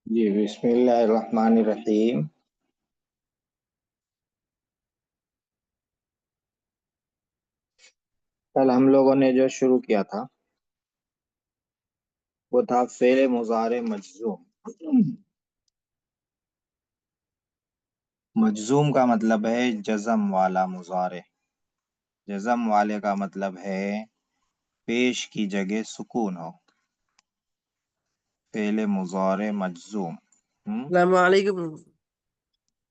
جی بسم اللہ الرحمن الرحیم۔ کل ہم لوگوں نے جو شروع کیا تھا وہ تھا فعل مضارع مجزوم۔ مجزوم کا مطلب ہے جزم والا مضارع۔ جزم والے کا مطلب ہے پیش کی جگہ سکون ہو۔ فعل مضارع مجزوم۔ السلام علیکم۔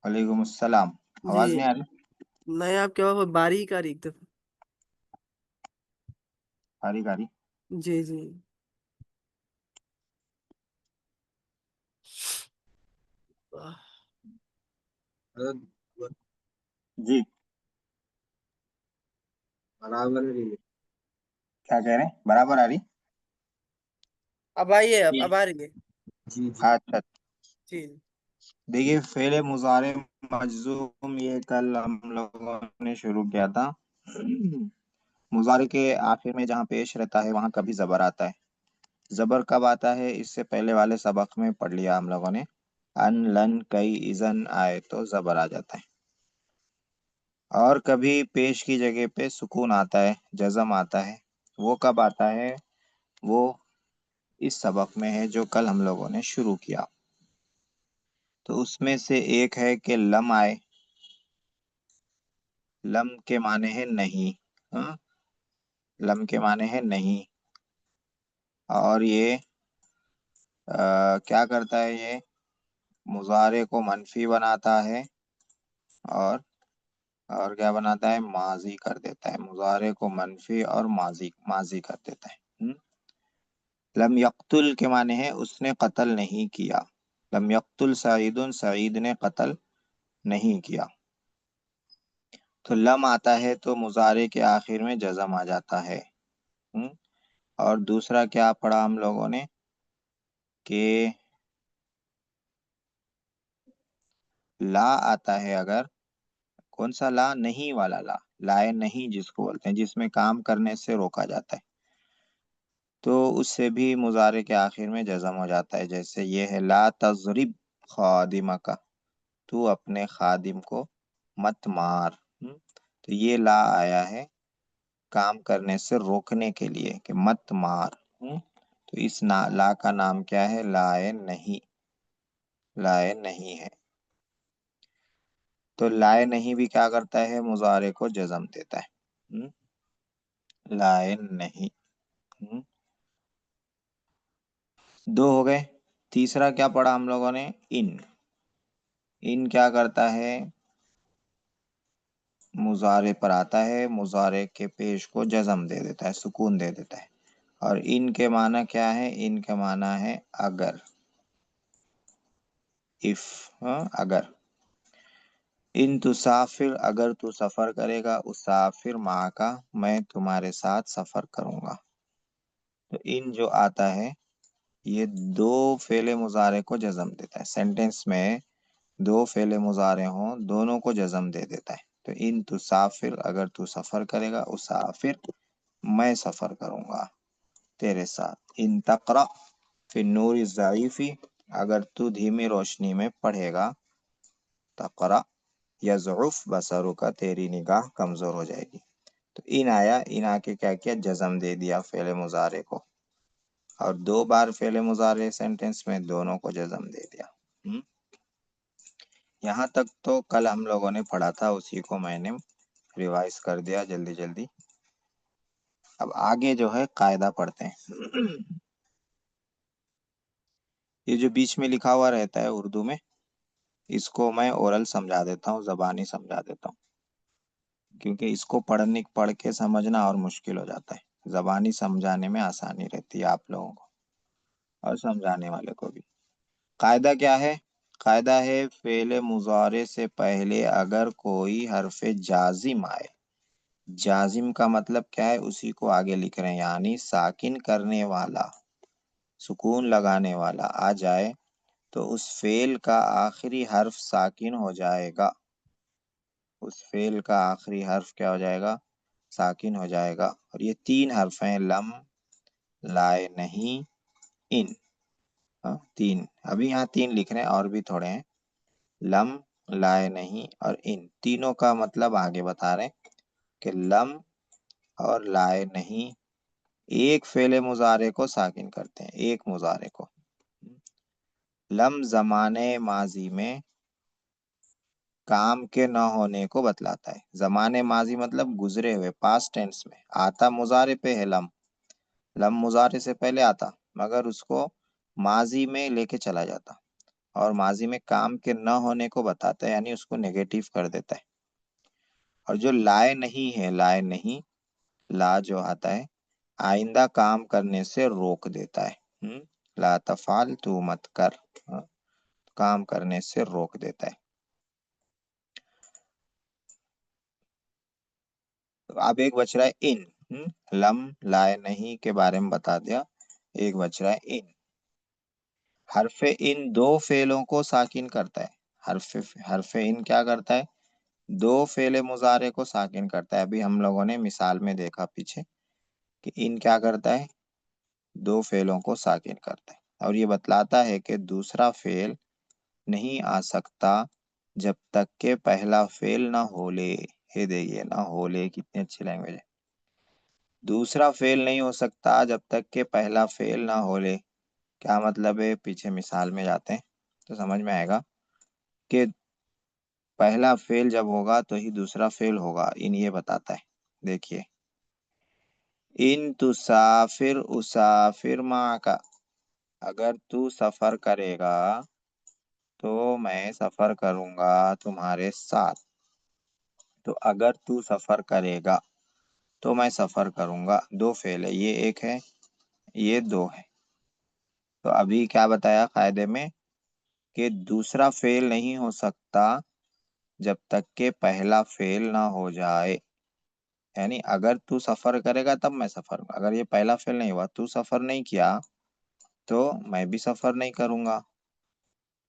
وعلیکم السلام۔ جی آواز نہیں آ رہی؟ نہیں، آپ کیا باریک آ رہی ایک دفعہ۔ کاری کاری۔ جی جی جی برابر کیا کہہ رہے ہیں؟ برابر آ رہی؟ اب آئیے، اب آ رہی ہے۔ اچھا جی دیکھیے، فعل مضارع مجزوم یہ کل ہم لوگوں نے شروع کیا تھا۔ مضارع کے آخر میں جہاں پیش رہتا ہے وہاں کبھی زبر آتا ہے۔ زبر کب آتا ہے؟ اس سے پہلے والے سبق میں پڑھ لیا ہم لوگوں نے۔ ان، لن، کئی، اذن آئے تو زبر آ جاتا ہے۔ اور کبھی پیش کی جگہ پہ سکون آتا ہے، جزم آتا ہے۔ وہ کب آتا ہے؟ وہ اس سبق میں ہے جو کل ہم لوگوں نے شروع کیا۔ تو اس میں سے ایک ہے کہ لم آئے۔ لم کے معنی ہے نہیں۔ لم کے معنی ہے نہیں، اور یہ کیا کرتا ہے؟ یہ مضارع کو منفی بناتا ہے اور کیا بناتا ہے؟ ماضی کر دیتا ہے۔ مضارع کو منفی اور ماضی کر دیتا ہے۔ لم یقتل کے معنی ہے اس نے قتل نہیں کیا۔ لم یقتل سعید، سعید نے قتل نہیں کیا۔ تو لم آتا ہے تو مضارع کے آخر میں جزم آ جاتا ہے۔ اور دوسرا کیا پڑھا ہم لوگوں نے کہ لا آتا ہے اگر، کون سا لا؟ نہیں والا لا، لائے نہیں جس کو بولتے ہیں، جس میں کام کرنے سے روکا جاتا ہے، تو اس سے بھی مضارع کے آخر میں جزم ہو جاتا ہے۔ جیسے یہ ہے لا تضرب خادمک، تو اپنے خادم کو مت مار۔ تو یہ لا آیا ہے کام کرنے سے روکنے کے لیے کہ مت مار۔ تو اس لا کا نام کیا ہے؟ لائے نہیں، لائے نہیں ہے۔ تو لائے نہیں بھی کیا کرتا ہے؟ مضارع کو جزم دیتا ہے۔ لائے نہیں۔ دو ہو گئے۔ تیسرا کیا پڑھا ہم لوگوں نے؟ ان کیا کرتا ہے؟ مضارع پر آتا ہے، مضارع کے پیش کو جزم دے دیتا ہے، سکون دے دیتا ہے۔ اور ان کے معنی کیا ہے؟ ان کے معنی ہے اگر، اگر۔ ان تسافر، اگر تو سفر کرے گا، اسافر معک، میں تمہارے ساتھ سفر کروں گا۔ تو ان جو آتا ہے یہ دو فعل مضارع کو جزم دیتا ہے۔ سینٹنس میں دو فعل مضارع ہوں دونوں کو جزم دے دیتا ہے۔ تو ان تسافر، اگر تو سفر کرے گا، اسافر میں سفر کروں گا تیرے ساتھ۔ ان تقرأ فی النور الضعیف، اگر تو دھیمی روشنی میں پڑھے گا، تقرأ یضعف بصرک، تیری نگاہ کمزور ہو جائے گی۔ تو ان آیا، ان آ کے کیا کیا؟ جزم دے دیا فعل مضارع کو، اور دو بار فعل مضارع سینٹنس میں دونوں کو جزم دے دیا۔ یہاں تک تو کل ہم لوگوں نے پڑھا تھا، اسی کو میں نے ریوائز کر دیا جلدی جلدی۔ اب آگے جو ہے قاعدہ پڑھتے ہیں۔ یہ جو بیچ میں لکھا ہوا رہتا ہے اردو میں، اس کو میں اورل سمجھا دیتا ہوں، زبانی سمجھا دیتا ہوں، کیونکہ اس کو پڑھ کے سمجھنا اور مشکل ہو جاتا ہے۔ زبانی سمجھانے میں آسانی رہتی ہے آپ لوگوں کو اور سمجھانے والے کو بھی۔ قاعدہ کیا ہے؟ قاعدہ ہے فعل مضارع سے پہلے اگر کوئی حرف جازم آئے، جازم کا مطلب کیا ہے اسی کو آگے لکھ رہے ہیں، یعنی ساکن کرنے والا، سکون لگانے والا آ جائے تو اس فعل کا آخری حرف ساکن ہو جائے گا۔ اس فعل کا آخری حرف کیا ہو جائے گا؟ ساکن ہو جائے گا۔ اور یہ تین حرف ہیں، لم، لائے نہیں، ان۔ ہاں 3، ابھی یہاں 3 لکھ رہے ہیں اور بھی تھوڑے ہیں. لم، لائے نہیں اور ان تینوں کا مطلب آگے بتا رہے ہیں کہ لم اور لائے نہیں ایک فعل مضارع کو ساکن کرتے ہیں، ایک مضارع کو. لم زمانے ماضی میں کام کے نہ ہونے کو بتلاتا ہے. زمانے ماضی مطلب گزرے ہوئے پاسٹ ٹینس میں. آتا مضارع پہ ہے لم، لم مضارع سے پہلے آتا مگر اس کو ماضی میں لے کے چلا جاتا اور ماضی میں کام کے نہ ہونے کو بتاتا ہے، یعنی اس کو نیگیٹو کر دیتا ہے. اور جو لائے نہیں ہے، لائے نہیں، لا جو آتا ہے آئندہ کام کرنے سے روک دیتا ہے. لا تفعل، تو مت کر، کام کرنے سے روک دیتا ہے. اب ایک بچ رہا ہے ان. لم لائے نہیں کے بارے میں بتا دیا، ایک بچ رہا ہے ان. حرف ان دو فعلوں کو ساکن کرتا ہے. حرف ان کیا کرتا ہے؟ دو فعل مضارع کو ساکن کرتا ہے. ابھی ہم لوگوں نے مثال میں دیکھا پیچھے کہ ان کیا کرتا ہے؟ دو فعلوں کو ساکن کرتا ہے. اور یہ بتلاتا ہے کہ دوسرا فعل نہیں آ سکتا جب تک کہ پہلا فعل نہ ہو لے. یہ دیکھیے نہ ہو لے کتنی اچھی لینگویج ہے. دوسرا فعل نہیں ہو سکتا جب تک کہ پہلا فعل نہ ہو لے. کیا مطلب ہے؟ پیچھے مثال میں جاتے ہیں تو سمجھ میں آئے گا کہ پہلا فعل جب ہوگا تو ہی دوسرا فعل ہوگا. ان یہ بتاتا ہے. دیکھیے ان تسافر اسافر معک، اگر تو سفر کرے گا تو میں سفر کروں گا تمہارے ساتھ. تو اگر تو سفر کرے گا تو میں سفر کروں گا، دو فعل ہے، یہ ایک ہے یہ دو ہے. تو ابھی کیا بتایا قاعدے میں کہ دوسرا فعل نہیں ہو سکتا جب تک کہ پہلا فعل نہ ہو جائے. یعنی اگر تو سفر کرے گا تب میں سفر، اگر یہ پہلا فعل نہیں ہوا، تو سفر نہیں کیا تو میں بھی سفر نہیں کروں گا.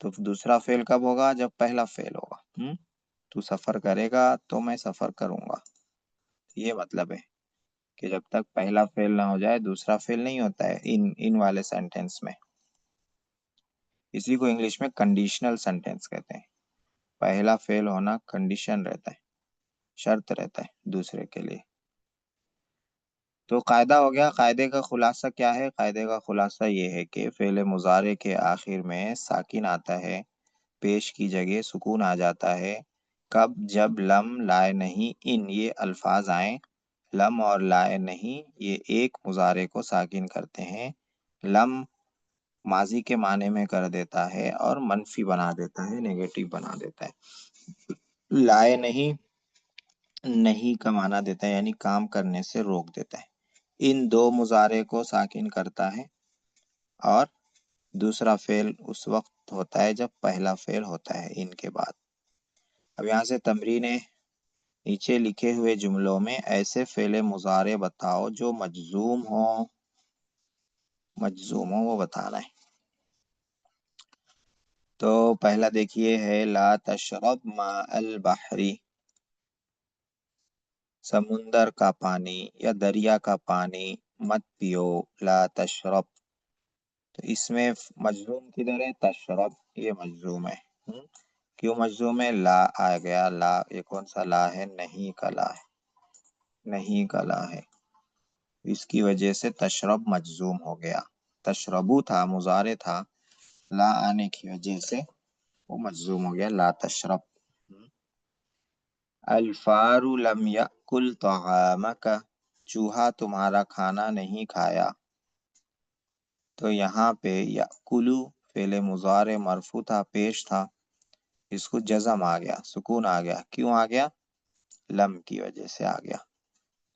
تو دوسرا فعل کب ہوگا؟ جب پہلا فعل ہوگا. تو سفر کرے گا تو میں سفر کروں گا. یہ مطلب ہے کہ جب تک پہلا فعل نہ ہو جائے دوسرا فعل نہیں ہوتا ہے ان والے سینٹینس میں. اسی کو انگلش میں کنڈیشنل سینٹینس کہتے ہیں. پہلا فعل ہونا کنڈیشن رہتا ہے، شرط رہتا ہے دوسرے کے لیے. تو قاعدہ ہو گیا. قاعدے کا خلاصہ کیا ہے؟ قاعدے کا خلاصہ یہ ہے کہ فعل مضارع کے آخر میں ساکن آتا ہے، پیش کی جگہ سکون آ جاتا ہے. کب؟ جب لم، لائے نہیں، ان یہ الفاظ آئیں. لم اور لائے نہیں یہ ایک مضارع کو ساکن کرتے ہیں. لم ماضی کے معنی میں کر دیتا ہے اور منفی بنا دیتا ہے، نیگیٹو بنا دیتا ہے. لائے نہیں کا معنی دیتا ہے یعنی کام کرنے سے روک دیتا ہے. ان دو مضارع کو ساکن کرتا ہے اور دوسرا فعل اس وقت ہوتا ہے جب پہلا فعل ہوتا ہے ان کے بعد. اب یہاں سے تمرینیں، نیچے لکھے ہوئے جملوں میں ایسے فعل مضارع بتاؤ جو مجزوم ہو وہ بتانا ہے. تو پہلا دیکھیے ہے لا تشرب ماء البحر، سمندر کا پانی یا دریا کا پانی مت پیو. لا تشرب، تو اس میں مجزوم کدھر ہے؟ تشرب، یہ مجزوم ہے. کیوں مجزوم ہے؟ لا آ گیا. لا یہ کون سا لا ہے؟ نہیں کا لا ہے، نہیں کا لا ہے. اس کی وجہ سے تشرب مجزوم ہو گیا. تشربو تھا مضارع تھا، لا آنے کی وجہ سے وہ مجزوم ہو گیا. لا تشرب. الفار لم یأکل طعامک، چوہا تمہارا کھانا نہیں کھایا. تو یہاں پہ یأکلو فعل مضارع مرفوع تھا، پیش تھا، اس کو جزم آ گیا، سکون آ گیا. کیوں آ گیا؟ لم کی وجہ سے آ گیا.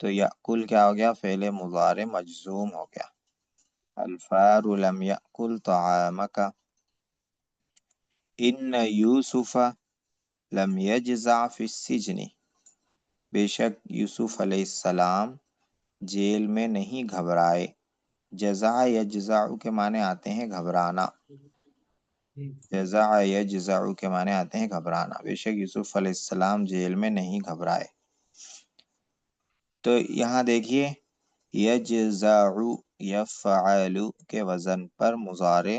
تو یأکل کیا ہو گیا؟ فعل مضارع مجزوم ہو گیا. الفار لم یأکل طعامک. ان یوسف لم یجزع فی السجن، بے شک یوسف علیہ السلام جیل میں نہیں گھبرائے. جزع یجزع کے معنی آتے ہیں گھبرانا، جزع یجزع کے معنی آتے ہیں گھبرانا. بے شک یوسف علیہ السلام جیل میں نہیں گھبرائے. تو یہاں دیکھیے یجزع یفعل کے وزن پر مضارع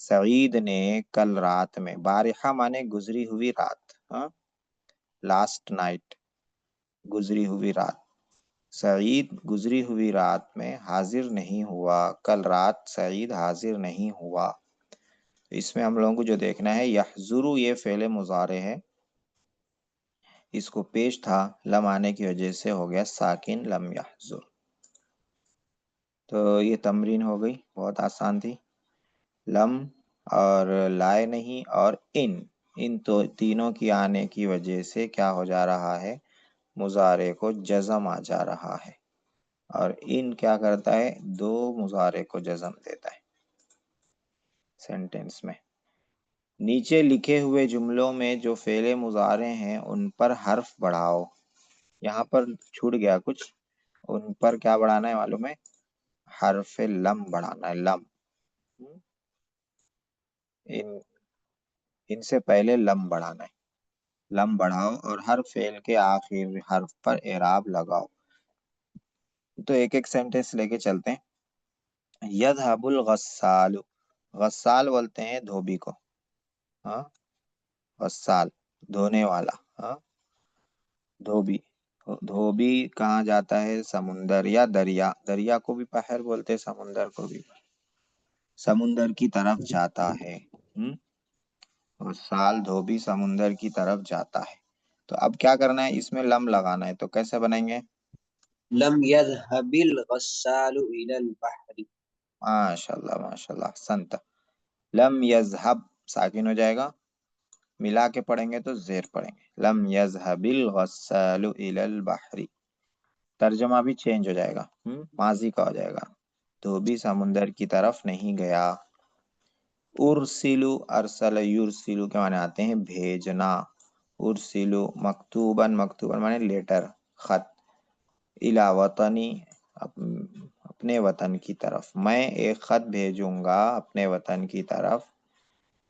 سعید نے کل رات میں، بارحہ مانے گزری ہوئی رات، ہاں لاسٹ نائٹ، گزری ہوئی رات، سعید گزری ہوئی رات میں حاضر نہیں ہوا، کل رات سعید حاضر نہیں ہوا۔ اس میں ہم لوگوں کو جو دیکھنا ہے، یحضر یہ فعل مضارع ہے، اس کو پیش تھا لم آنے کی وجہ سے ہو گیا ساکن لم یحضر۔ تو یہ تمرین ہو گئی، بہت آسان تھی۔ لم اور لائے نہیں اور ان تو تینوں کی آنے کی وجہ سے کیا ہو جا رہا ہے، مضارع کو جزم آ جا رہا ہے، اور ان کیا کرتا ہے، دو مضارع کو جزم دیتا ہے سینٹینس میں۔ نیچے لکھے ہوئے جملوں میں جو فعل مضارع ہیں ان پر حرف بڑھاؤ۔ یہاں پر چھوٹ گیا کچھ، ان پر کیا بڑھانا ہے معلوم ہے، حرف لم بڑھانا ہے، لم، ان سے پہلے لم بڑھانا ہے، لم بڑھاؤ اور ہر فعل کے آخر حرف پر اعراب لگاؤ۔ تو ایک ایک سینٹینس لے کے چلتے ہیں۔ یذهب الغسال، غسال بولتے ہیں دھوبی کو، ہاں غسال دھونے والا، ہاں دھوبی، دھوبی کہاں جاتا ہے، سمندر یا دریا، دریا کو بھی بحر بولتے ہیں، سمندر کو بھی، سمندر کی طرف جاتا ہے، غسال دھوبی سمندر کی طرف جاتا ہے۔ تو اب کیا کرنا ہے، اس میں لم لگانا ہے، تو کیسے بنائیں گے، لم يذهب الغسال إلى البحر. ماشاء اللہ ماشاء اللہ احسنت۔ لم یذهب ساکن ہو جائے گا، ملا کے پڑھیں گے تو زیر پڑھیں گے، لم یذهب الغسال الى البحر، ترجمہ بھی چینج ہو جائے گا، ماضی کا ہو جائے گا، دھوبی سمندر کی طرف نہیں گیا۔ ارسلو، ارسل یرسلو کے معنی آتے ہیں بھیجنا، ارسلو مکتوباً، مکتوباً معنی لیٹر، خط، الی وطنی اپنے وطن کی طرف، میں ایک خط بھیجوں گا اپنے وطن کی طرف،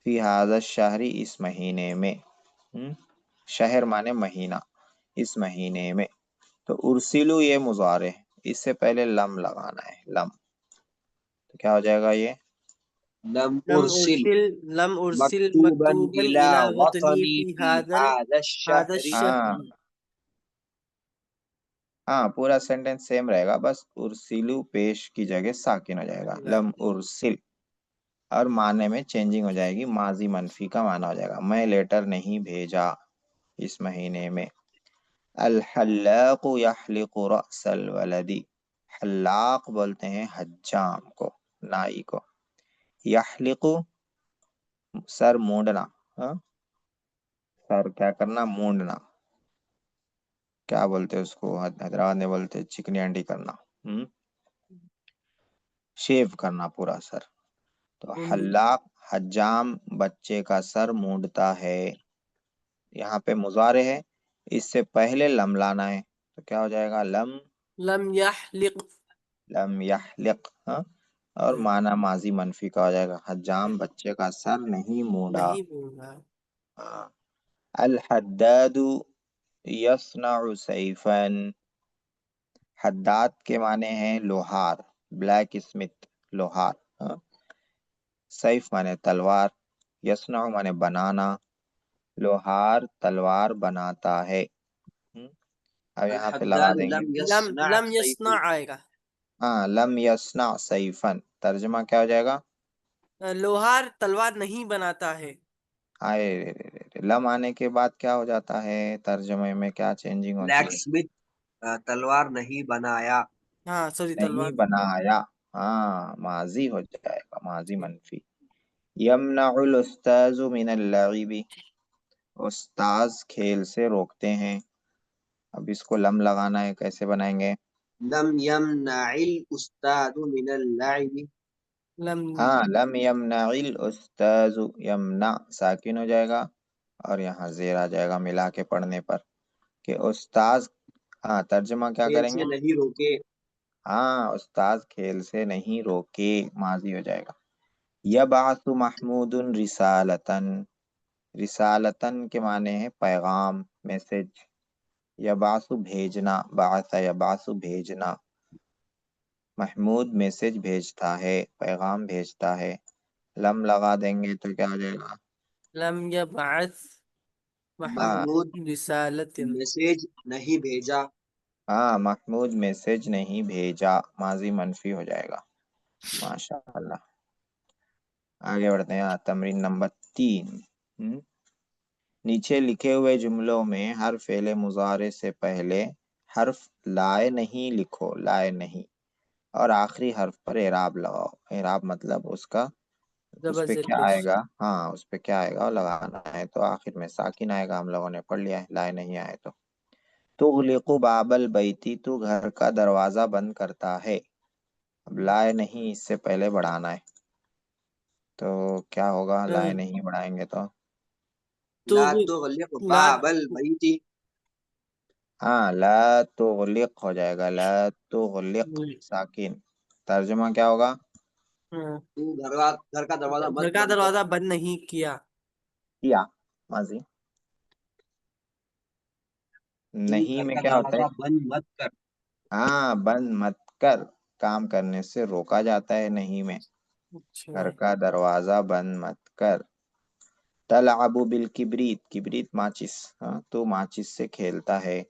فی ھذا الشہر اس مہینے میں، شہر مانے مہینہ، اس مہینے میں۔ تو ارسلو یہ مضارع ہے، اس سے پہلے لم لگانا ہے، لم، تو کیا ہو جائے گا یہ، لم لم أرسل أرسل مكتوبا مكتوبا إلى إلى وطني وطني في في هذا هذا الشهر. ہاں الشهر۔ ہاں پورا سینٹینس سیم رہے گا، بس ارسلو پیش کی جگہ ساکن ہو جائے گا، لم ارسل، اور معنی میں چینجنگ ہو جائے گی، ماضی منفی کا معنی ہو جائے گا، میں لیٹر نہیں بھیجا اس مہینے میں۔ الحلاق یحلق رأس الولد، حلاق بولتے ہیں حجام کو، نائی کو، یحلق سر مونڈنا، ہاں سر کیا کرنا، مونڈنا، کیا بولتے اس کو، حیدرآباد میں بولتے چکنی انڈی کرنا، شیو کرنا پورا سر۔ تو حلاق حجام بچے کا سر مونڈتا ہے، یہاں پہ مضارع ہے، اس سے پہلے لم لانا ہے، تو کیا ہو جائے گا، لم، لم يحلق، لم یحلق، ہاں اور معنی ماضی منفی کا ہو جائے گا، حجام بچے کا سر نہیں مونڈا۔ نہیں بولا۔ ہاں۔ الحداد یصنع سیفا، حداد کے معنی ہیں لوہار، بلیک اسمتھ لوہار، ہاں سیف مانے تلوار، یصنع مانے بنانا، لوہار تلوار بناتا ہے۔ اب یہاں پہ لگا الحداد دیں گے، لم لم يصنع لم سيفا. يصنع آئے گا، ہاں لم یصنع سیفا، ترجمہ کیا ہو جائے گا، لوہار تلوار نہیں بناتا ہے۔ لم آنے کے بعد کیا ہو جاتا ہے، ترجمے میں کیا چینجنگ ہوتی بلیک ہے، سمتھ تلوار نہیں بنایا. ہاں سوری نہیں تلوار بنایا، ہاں ماضی ہو جائے گا، ماضی منفی۔ یمنع الاستاذ من اللعب، استاذ کھیل سے روکتے ہیں، اب اس کو لم لگانا ہے، کیسے بنائیں گے، لم يمنع الأستاذ من اللعب. لم ہاں لم یمنع الاستاذ، یمنع ساکن ہو جائے گا اور یہاں زیر آ جائے گا ملا کے پڑھنے پر، کہ استاذ، ہاں ترجمہ کیا کھیل کریں سے گے، نہیں روکے. ہاں استاذ کھیل سے نہیں روکے، ماضی ہو جائے گا۔ یبعث محمود رسالتن، رسالتن کے معنی ہے پیغام، میسج، یبعث بھیجنا، بعث یبعث بھیجنا، محمود میسج بھیجتا ہے، پیغام بھیجتا ہے۔ لم لگا دیں گے تو کیا ہو جائے گا؟ لم يبعث ہاں محمود محمود رسالة. میسج نہیں بھیجا. ہاں، محمود میسج نہیں بھیجا، ماضی منفی ہو جائے گا. ماشاء اللہ. آگے بڑھتے ہیں. تمرین نمبر 3. نیچے لکھے ہوئے جملوں میں ہر فعل مضارع سے پہلے حرف لائے نہیں لکھو، لائے نہیں، اور آخری حرف پر اعراب لگاؤ. اعراب مطلب اس کا، اس پہ زبر کیا پیش. آئے گا، ہاں اس پہ کیا آئے گا اور لگانا ہے. تو آخر میں ساکن آئے گا، ہم لوگوں نے پڑھ لیا ہے. لائے نہیں آئے تو تغلق باب البیتی، تو گھر کا دروازہ بند کرتا ہے. اب لائے نہیں اس سے پہلے بڑھانا ہے، تو کیا ہوگا؟ لائے نہیں بڑھائیں گے تو لا تو تغلق لا باب البیت. ہاں لا تغلق ہو جائے گا. لا تغلق ساکن. ترجمہ کیا ہوگا؟ تو گھر کا دروازہ گھر مت کا بند کر. دروازہ بند نہیں کیا. کیا ماضی. تو نہیں گھر میں کا کیا ہوتا ہے؟ دروازہ بند مت کر. ہاں بند مت کر، کام کرنے سے روکا جاتا ہے نہیں میں. اچھا. گھر کا دروازہ بند مت کر. تلعب بالکبریت، کبریت ماچس، ہاں تو ماچس سے کھیلتا ہے.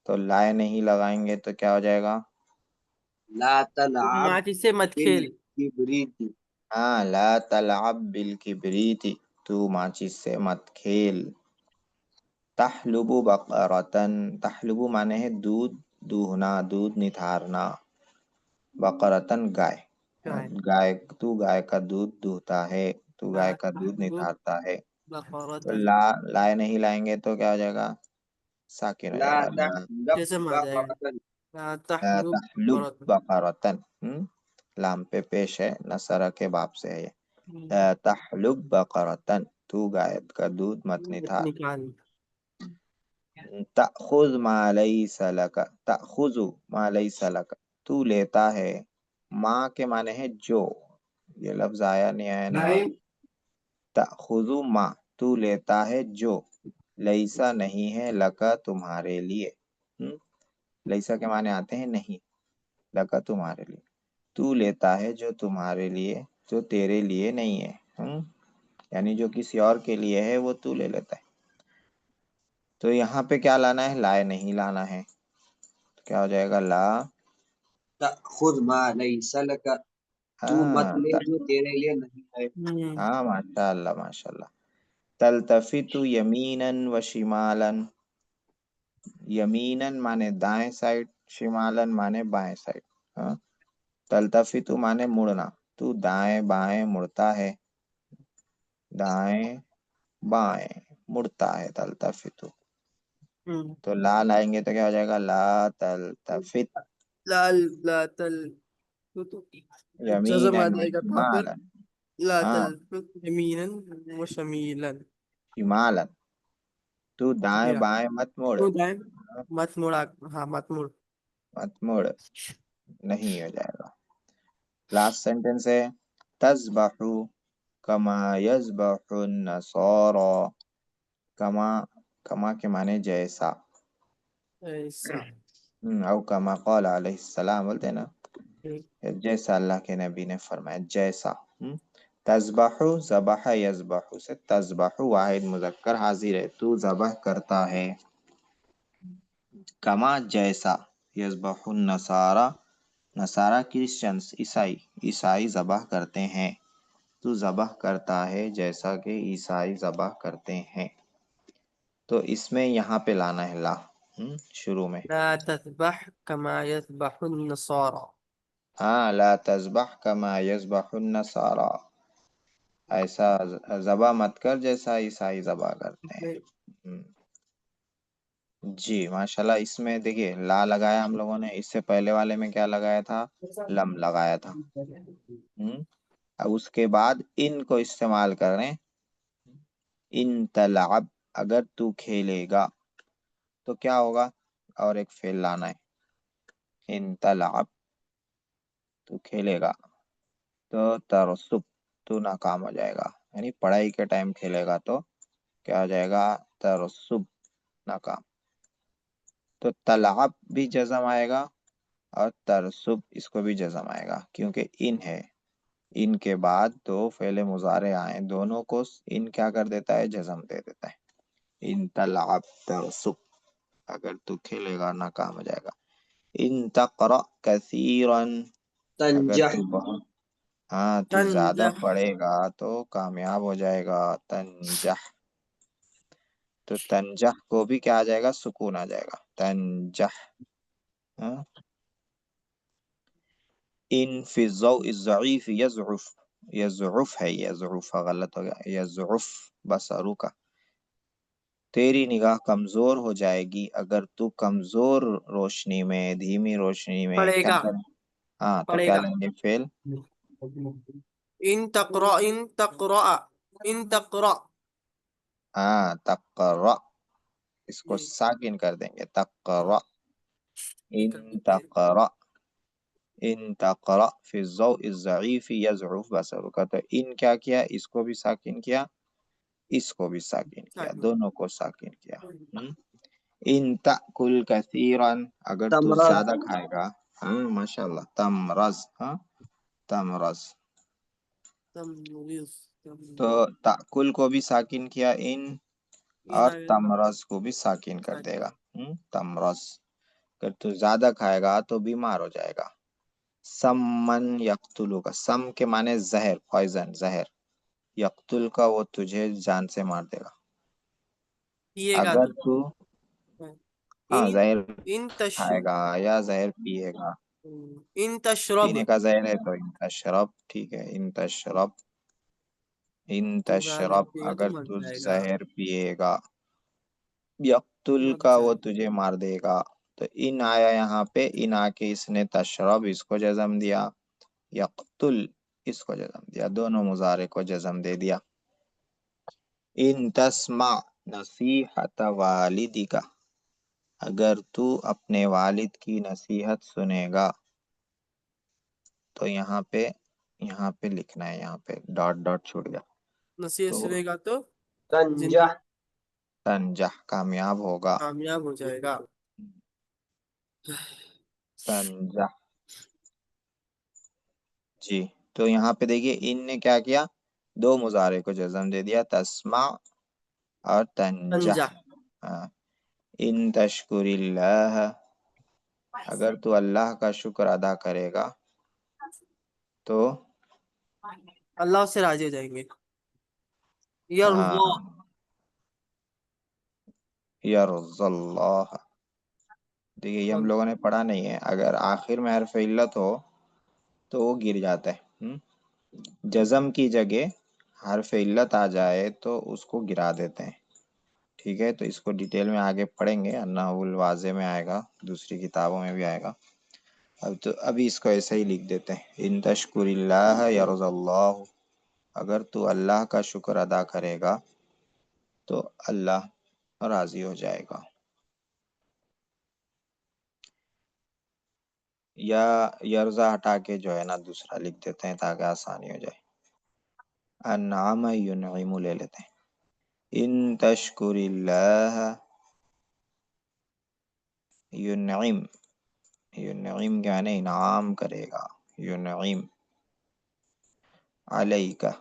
تو لائے نہیں لگائیں گے تو کیا ہو جائے گا؟ لا تلعب ماچس سے مت کھیل. بالکبریت. ہاں لا تلعب بالکبریت، تو ماچس سے مت کھیل. تحلب بقرتن، تحلب مانے ہے دودھ دوہنا، دودھ نتھارنا. بقرتن گائے، گائے. گائے تو گائے کا دودھ دوہتا ہے، تو گائے کا دودھ تحلب نتھارتا ہے. تو بقرة. لائے نہیں لائیں گے تو کیا ہو جائے گا؟ ساکن ہو لا جائے گا. تحلق جیسے میں آ جائے گا. بقرة. لا لا تحلب تحلب بقرة. بقرتن. لام پہ پیش ہے، نصرہ کے باب سے ہے یہ. لا تحلب بقرتن، تو گائے کا دودھ مت نتھار. نکال. تأخذ ما لیس لک، تأخذ ما لیس لک، تو لیتا ہے. ما کے معنی ہے جو، یہ لفظ آیا نہیں آیا نہیں. تأخذ ما، تو لیتا ہے جو، لیسا نہیں ہے، لکا تمہارے لیے. لیسا کے معنی آتے ہیں نہیں، لکا تمہارے لیے. تو لیتا ہے جو تمہارے لیے، جو تیرے لیے نہیں ہے. یعنی جو کسی اور کے لیے ہے وہ تو لے لیتا ہے. تو یہاں پہ کیا لانا ہے؟ لائے نہیں لانا ہے. تو کیا ہو جائے گا؟ لا. تأخذ ما لیس لک، تو مت ہاں لے جو تیرے لیے نہیں ہے. ہاں ماشاء اللہ ماشاء اللہ. تلتفت یمینا و شمالا، یمیناً مانے دائیں سائڈ، شمالاً مانے بائیں سائڈ. ہاں تلتفت مانے مڑنا، تو دائیں بائیں مڑتا ہے، دائیں بائیں مڑتا ہے. تلتفت، تو لا لائیں گے تو کیا ہو جائے گا؟ لا تلتفت لال لا تل جزم یمینا آ و جائے گا تو پھر شمالا. لا ہاں تل یمینا و شمیلا. شمالا، تو دائیں بائیں مت موڑ، تو دائیں مت مڑا. ہاں مت مڑ. مت موڑ نہیں ہو جائے گا. لاسٹ سینٹینس ہے تذبح کما یذبح النصارى. کما، کما کے معنی جیسا، ایسا. او کما قال علیہ السلام، بولتے ہیں نا جیسا اللہ کے نبی نے فرمایا، جیسا. تذبح، ذبح یذبح سے تذبح واحد مذکر حاضر ہے، تو ذبح کرتا ہے. کما جیسا، یذبح النصارى، نصارہ کرسچنس عیسائی، عیسائی ذبح کرتے ہیں، تو ذبح کرتا ہے جیسا کہ عیسائی ذبح کرتے ہیں. تو اس میں یہاں پہ لانا ہے لا، شروع میں. لا تذبح كما يذبح النصارى. ہاں لا تذبح کما یذبح النصارى، ایسا ذبح مت کر جیسا عیسائی ذبح کرتے ہیں. جی ماشاءاللہ. اس میں دیکھیے لا لگایا ہم لوگوں نے، اس سے پہلے والے میں کیا لگایا تھا؟ لم لگایا تھا. اب اس کے بعد ان کو استعمال کریں. ان تلعب، اگر تو کھیلے گا تو کیا ہوگا؟ اور ایک فعل لانا ہے. ان تلعب، تو کھیلے گا، تو ترسب، تو ناکام ہو جائے گا. یعنی پڑھائی کے ٹائم کھیلے گا تو کیا ہو جائے گا؟ ترسب، ناکام. تو تلعب بھی جزم آئے گا اور ترسب اس کو بھی جزم آئے گا، کیونکہ ان ہے، ان کے بعد دو فعل مضارع آئیں، دونوں کو ان کیا کر دیتا ہے؟ جزم دے دیتا ہے. ان تلعب ترسب، اگر تو کھیلے گا ناکام ہو جائے گا. ان تقرأ کثیرا، اگر تنجح تو بہت تو زیادہ تنجح پڑھے گا تو کامیاب ہو جائے گا. تنجح، تو تنجح کو بھی کیا آ جائے گا؟ سکون آ جائے گا. تنجح. ان فی الضوء الضعیف یضعف، یضعف ہے، یضعف غلط ہو گیا، یضعف بصرو کا. تیری نگاہ کمزور ہو جائے گی اگر تو کمزور روشنی میں، دھیمی روشنی میں پڑھے کیا گا کریں؟ تو پڑھے کیا گا. لیں گے فعل؟ ان تقرأ ان تقرأ ان تقرأ. تقرأ، اس کو جی ساکن کر دیں گے. تقرأ، یہ کر ان دیتے ہیں. تقرأ، ان تقرأ فی الضوء الضعیف یضعف بصرک. تو ان کیا کیا؟ اس کو بھی ساکن کیا، اس کو بھی ساکن کیا، دونوں کو ساکن کیا. ان تأکل کثیرا، اگر تو تمرض زیادہ کھائے گا. ماشاءاللہ. تمرز، تمرز. تمریض تو تأکل کو بھی ساکن کیا ان، اور آئے گا. تمرز کو بھی ساکن کر دے گا. تمرز. اگر تو زیادہ کھائے گا تو بیمار ہو جائے گا. سمن یقتلو کا، سم کے معنی زہر، پوائزن، زہر. یقتل کا وہ تجھے جان سے مار دے گا. پیے گا اگر تو تو ان زہر ان تش کھائے گا یا زہر پیے گا. ان تشرب پینے کا زہر ہے تو ان تشرب، ٹھیک ہے. ان تشرب، ان تو زیادہ تشرب، پیے گا تو اگر مر تو جائے گا زہر پیے گا. یقتل مر کا وہ جائے تجھے مار دے گا. تو ان آیا یہاں پہ، ان آ کے اس نے تشرب اس کو جزم دیا، یقتل اس کو جزم دیا، دونوں مضارع کو جزم دے دیا. ان تسمع نصیحت والدک، اگر تو اپنے والد کی نصیحت سنے گا. تو یہاں پہ لکھنا ہے، یہاں پہ ڈاٹ ڈاٹ چھوٹ گیا. نصیحت تو سنے گا تو تنجح زندگی تنجح کامیاب ہوگا. کامیاب ہو جائے گا. تنجح. جی، تو یہاں پہ دیکھیے ان نے کیا کیا؟ دو مضارع کو جزم دے دیا، تسمع اور تنجح. تنجح ان تشکر اللہ، اگر تو اللہ کا شکر ادا کرے گا تو اللہ اس سے راضی ہو جائیں گے. یرضا یرض اللہ. دیکھیے یہ ہم لوگوں نے پڑھا نہیں ہے، اگر آخر میں حرف علت ہو تو وہ گر جاتا ہے. جزم کی جگہ حرف علت آ جائے تو اس کو گرا دیتے ہیں. ٹھیک ہے، تو اس کو ڈیٹیل میں آگے پڑھیں گے، النحو الواضح میں آئے گا، دوسری کتابوں میں بھی آئے گا. تو ابھی اس کو ایسے ہی لکھ دیتے ہیں. ان تشکر اللہ یرض اللہ، اگر تو اللہ کا شکر ادا کرے گا تو اللہ راضی ہو جائے گا. یا یرضا ہٹا کے جو ہے نا دوسرا لکھ دیتے ہیں تاکہ آسانی ہو جائے. انعام ینعم لے لیتے ہیں. ان تشکر اللہ ینعم، ینعم کیا ہے؟ انعام کرے گا. ینعم علیکہ،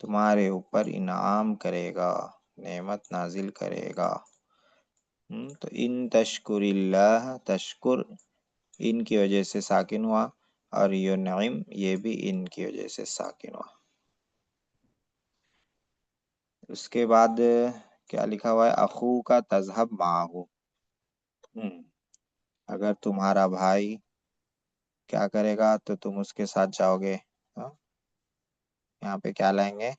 تمہارے اوپر انعام کرے گا، نعمت نازل کرے گا. تو ان تشکر اللہ، تشکر ان کی وجہ سے ساکن ہوا، اور ینعم یہ بھی ان کی وجہ سے ساکن ہوا. اس کے بعد کیا لکھا ہوا ہے؟ اخو کا تذہب معہو، اگر تمہارا بھائی کیا کرے گا تو تم اس کے ساتھ جاؤ گے. یہاں پہ کیا لائیں گے؟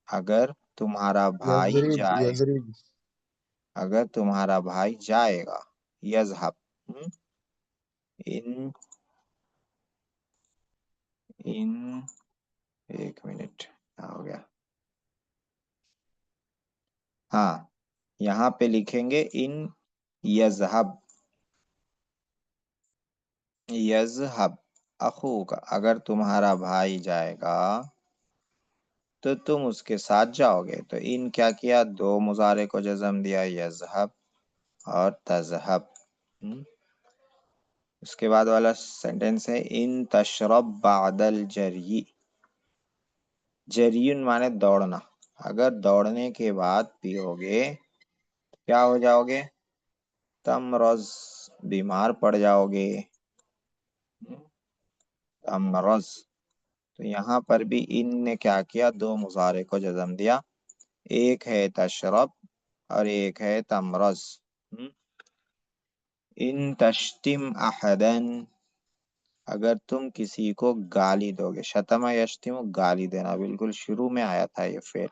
اگر تمہارا بھائی یضرب جائے، یضرب اگر تمہارا بھائی جائے گا. یذهب، ان ایک منٹ کیا ہو گیا؟ ہاں، یہاں پہ لکھیں گے ان یذهب، یذهب اخوک، اگر تمہارا بھائی جائے گا تو تم اس کے ساتھ جاؤ گے. تو ان کیا کیا؟ دو مضارع کو جزم دیا، یذهب اور تذهب. اس کے بعد والا سینٹینس ہے ان تشرب بعد الجری، جریون مانے دوڑنا، اگر دوڑنے کے بعد پیو گے کیا ہو جاؤ گے؟ تمرض، بیمار پڑ جاؤ گے، تمرض۔ تو یہاں پر بھی ان نے کیا کیا؟ دو مضارع کو جزم دیا، ایک ہے تشرب اور ایک ہے تمرض۔ ان تشتم احدن، اگر تم کسی کو گالی دو گے، شتم یشتم گالی دینا، بالکل شروع میں آیا تھا یہ فعل۔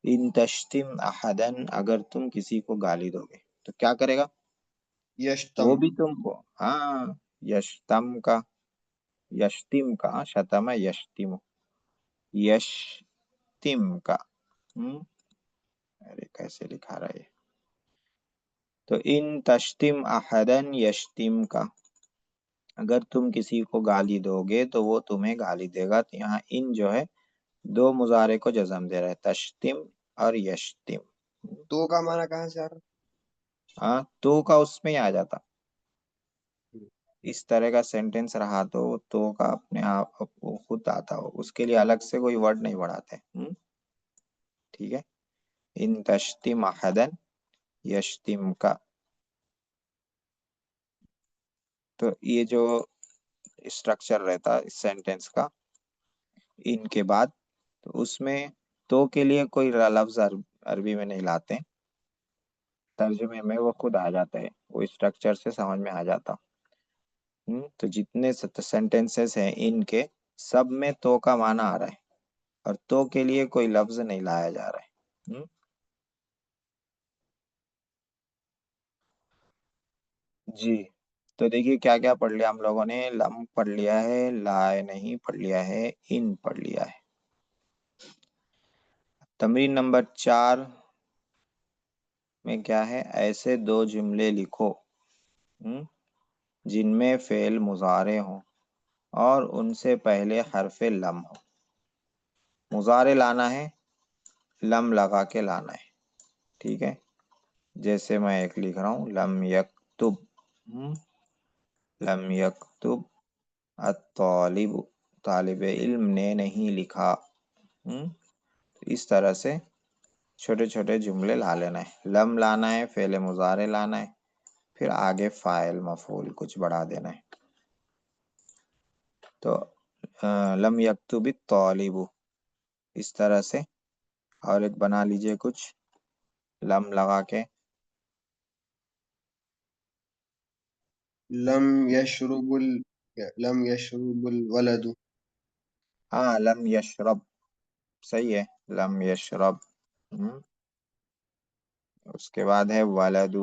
ان تشتم احدن، اگر تم کسی کو گالی دو گے تو کیا کرے گا؟ یشتم وہ بھی تم کو، ہاں، یشتم کا، یشتم کا، شتم یشتم، یشتم کا، ارے کیسے لکھا رہا ہے؟ تو ان تشتم احدن یشتم کا، اگر تم کسی کو گالی دو گے تو وہ تمہیں گالی دے گا۔ تو یہاں ان جو ہے دو مضارع کو جزم دے رہا ہے، تشتم اور یشتم۔ تو کا معنی کہاں سے آ رہا؟ ہاں، تو کا اس میں ہی آ جاتا، اس طرح کا سینٹینس رہا تو کا اپنے آپ خود آتا ہو، اس کے لیے الگ سے کوئی ورڈ نہیں بڑھاتے۔ ٹھیک ہے، ان تشتم احدن یشتم کا۔ تو یہ جو اسٹرکچر رہتا اس سینٹینس کا، ان کے بعد تو اس میں تو کے لیے کوئی لفظ عربی میں نہیں لاتے، ترجمے میں وہ خود آ جاتا ہے، وہ اسٹرکچر سے سمجھ میں آ جاتا۔ تو جتنے سینٹینسز ہیں ان کے سب میں تو کا معنی آ رہا ہے، اور تو کے لیے کوئی لفظ نہیں لایا جا رہا ہے۔ جی، تو دیکھیے کیا کیا پڑھ لیا ہم لوگوں نے، لم پڑھ لیا ہے، لائے نہیں پڑھ لیا ہے، ان پڑھ لیا ہے۔ تمرین نمبر 4 میں کیا ہے؟ ایسے دو جملے لکھو جن میں فعل مضارع ہوں اور ان سے پہلے حرف لم ہو۔ مضارع لانا ہے، لم لگا کے لانا ہے، ٹھیک ہے؟ جیسے میں ایک لکھ رہا ہوں، لم یکتب، لم یکتب الطالب، طالب علم نے نہیں لکھا۔ اس طرح سے چھوٹے چھوٹے جملے لا لینا ہے، لم لانا ہے، فعل مضارع لانا ہے، پھر آگے فاعل مفعول کچھ بڑھا دینا ہے۔ تو لم یکتب الطالب، اس طرح سے، اور ایک بنا لیجئے کچھ لم لگا کے، لم یشرب الولد، ہاں، لم یشرب، صحیح ہے، لم یشرب۔ اس کے بعد ہے ولد،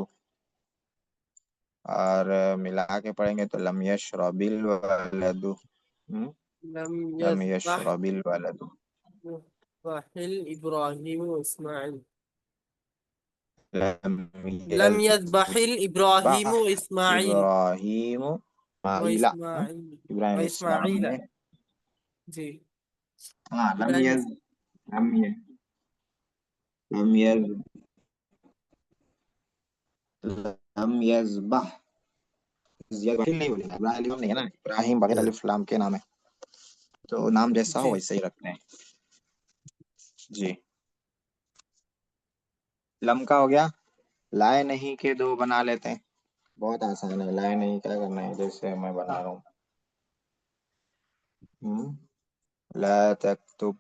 اور ملا کے پڑھیں گے تو لم یشرب الولد، لم لم يذبح یشرب الولد، إبراهيم وإسماعيل، لم لم يذبح إبراهيم یذبح وإسماعيل ابراہیم اسماعیل، وإسماعيل ابراہیم علیہ السلام وإسماعيل نے، جی ہاں، إبراهيم لم یذبح، نہیں بولے گا، ابراہیم نہیں ہے نا، ابراہیم بغیر الف لام کے نام ہے، تو نام جیسا ہو جی ویسے ہی رکھتے ہیں۔ جی، لم کا ہو گیا، لائے نہیں کے دو بنا لیتے ہیں، بہت آسان ہے، لائے نہیں کیا کرنا ہے، جیسے میں بنا رہا ہوں، لا تکتب،